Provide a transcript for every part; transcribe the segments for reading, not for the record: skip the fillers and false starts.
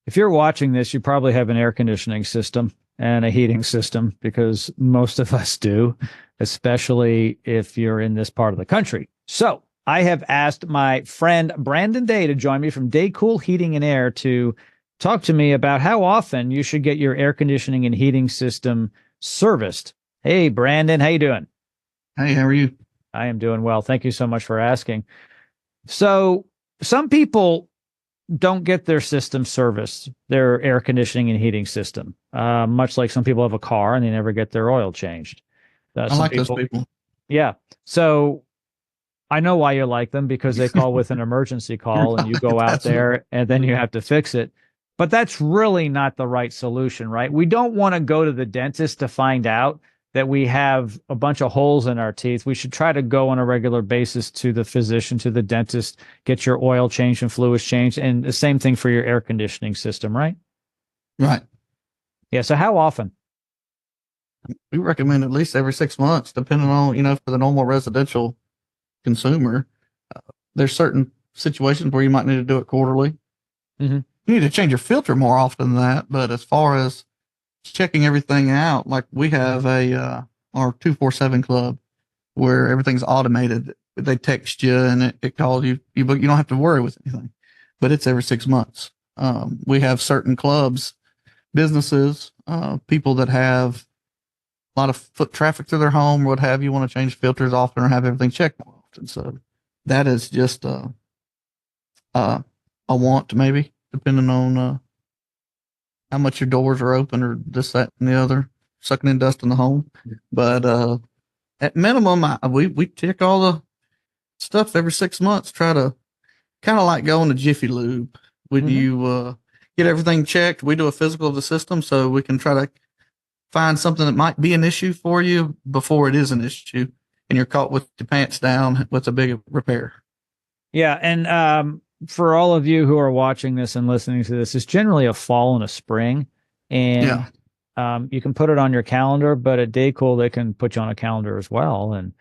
If you're watching this, you probably have an air conditioning system and a heating system because most of us do, especially if you're in this part of the country. So I have asked my friend Brandon Day to join me from Daycool Heating and Air to talk to me about how often you should get your air conditioning and heating system serviced. Hey, Brandon, how you doing? Hey, how are you? I am doing well. Thank you so much for asking. So some people don't get their system serviced, their air conditioning and heating system, much like some people have a car and they never get their oil changed. I Some like those people, people. yeah. So I know why you like them because they call with an emergency call and you Right, go out that's what, there and then you have to fix it. But that's really not the right solution, right? We don't want to go to the dentist to find out that we have a bunch of holes in our teeth. We should try to go on a regular basis to the physician, to the dentist, get your oil changed and fluids changed. And the same thing for your air conditioning system, right? right. Yeah. So how often? We recommend at least every 6 months, depending on, for the normal residential consumer. There's certain situations where you might need to do it quarterly. Mm-hmm. You need to change your filter more often than that. But as far as checking everything out, like we have our 247 club where everything's automated. They text you and it calls you. You don't have to worry with anything, but it's every 6 months. We have certain clubs, businesses, people that have a lot of foot traffic through their home, or what have you, want to change filters often or have everything checked more often. So that is just a want, maybe, depending on how much your doors are open or this, that, and the other, sucking in dust in the home. But at minimum, we check all the stuff every 6 months. Try to kind of like going to Jiffy Lube. When Mm-hmm. you get everything checked, we do a physical of the system so we can try to find something that might be an issue for you before it is an issue, and you're caught with your pants down with a big repair. Yeah. And for all of you who are watching this and listening to this, it's generally a fall and a spring. And Yeah, you can put it on your calendar, but at Daycool, they can put you on a calendar as well and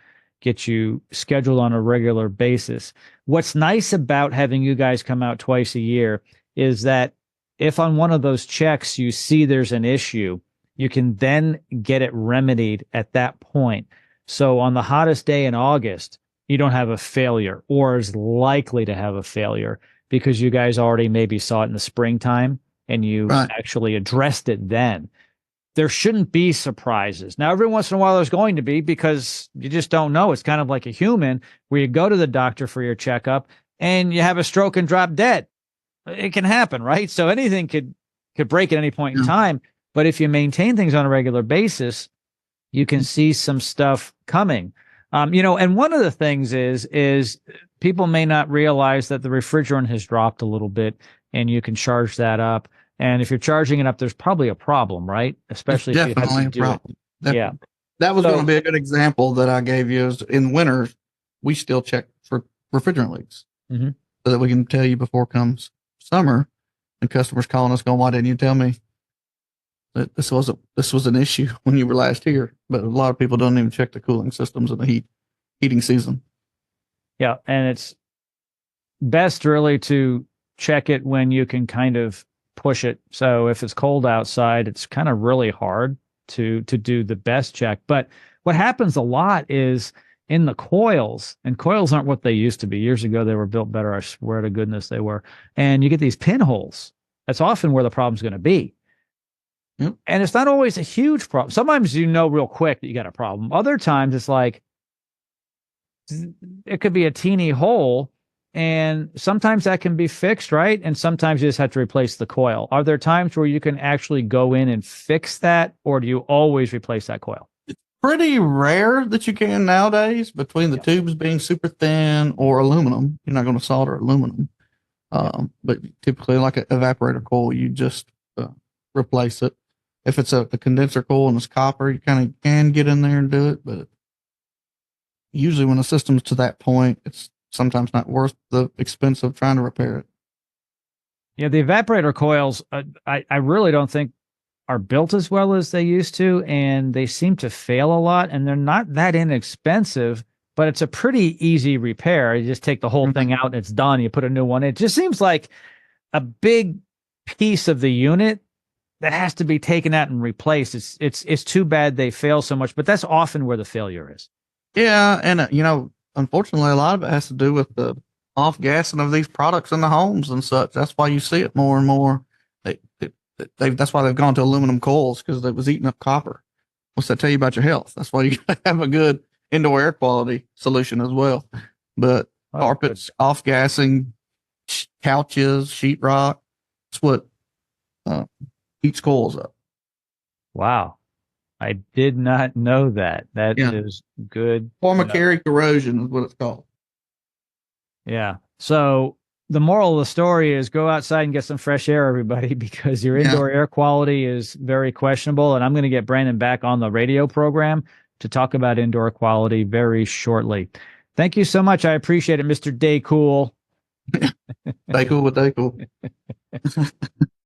get you scheduled on a regular basis. What's nice about having you guys come out twice a year is that if on one of those checks you see there's an issue, you can then get it remedied at that point. So on the hottest day in August, you don't have a failure or is likely to have a failure because you guys already maybe saw it in the springtime and you right. actually addressed it then. There shouldn't be surprises. Now, every once in a while, there's going to be because you just don't know. It's kind of like a human where you go to the doctor for your checkup and you have a stroke and drop dead. It can happen, right? So anything could break at any point in Yeah. time. But if you maintain things on a regular basis, you can see some stuff coming. And one of the things is people may not realize that the refrigerant has dropped a little bit and you can charge that up. And if you're charging it up, there's probably a problem, right? It's Especially if you have to definitely a do it. problem. Yeah. Definitely. That was going to So be a good example that I gave you. Is in winter, we still check for refrigerant leaks mhm. so that we can tell you before comes summer and customers calling us going, why didn't you tell me that this was an issue when you were last here? But a lot of people don't even check the cooling systems in the heating season. Yeah. And it's best really to check it when you can kind of push it. So if it's cold outside, it's kind of really hard to do the best check. But what happens a lot is in the coils, and coils aren't what they used to be. Years ago, they were built better. I swear to goodness they were. And you get these pinholes. That's often where the problem's going to be. Yep. And it's not always a huge problem. Sometimes you know real quick that you got a problem. Other times it's like it could be a teeny hole, and sometimes that can be fixed, right? And sometimes you just have to replace the coil. Are there times where you can actually go in and fix that, or do you always replace that coil? Pretty rare that you can nowadays, between the Yeah. tubes being super thin or aluminum. You're not going to solder aluminum. But typically, like an evaporator coil, you just replace it. If it's a condenser coil and it's copper, you kind of can get in there and do it. But usually, when the system's to that point, it's sometimes not worth the expense of trying to repair it. Yeah, the evaporator coils, I really don't think are built as well as they used to, and they seem to fail a lot, and they're not that inexpensive, but it's a pretty easy repair. You just take the whole Mhm. thing out and it's done. You put a new one in. It just seems like a big piece of the unit that has to be taken out and replaced. It's too bad they fail so much, but that's often where the failure is. Yeah, and unfortunately, a lot of it has to do with the off gassing of these products in the homes and such. That's why you see it more and more. That's why they've gone to aluminum coils, because it was eating up copper. What's that tell you about your health? That's why you got to have a good indoor air quality solution as well. But carpets, off gassing, couches, sheetrock, that's what eats coils up. Wow. I did not know that. That Yeah. is good. Formicary corrosion is what it's called. Yeah. So the moral of the story is go outside and get some fresh air, everybody, because your indoor air quality is very questionable. And I'm going to get Brandon back on the radio program to talk about indoor quality very shortly. Thank you so much. I appreciate it, Mr. Daycool. Daycool with Daycool.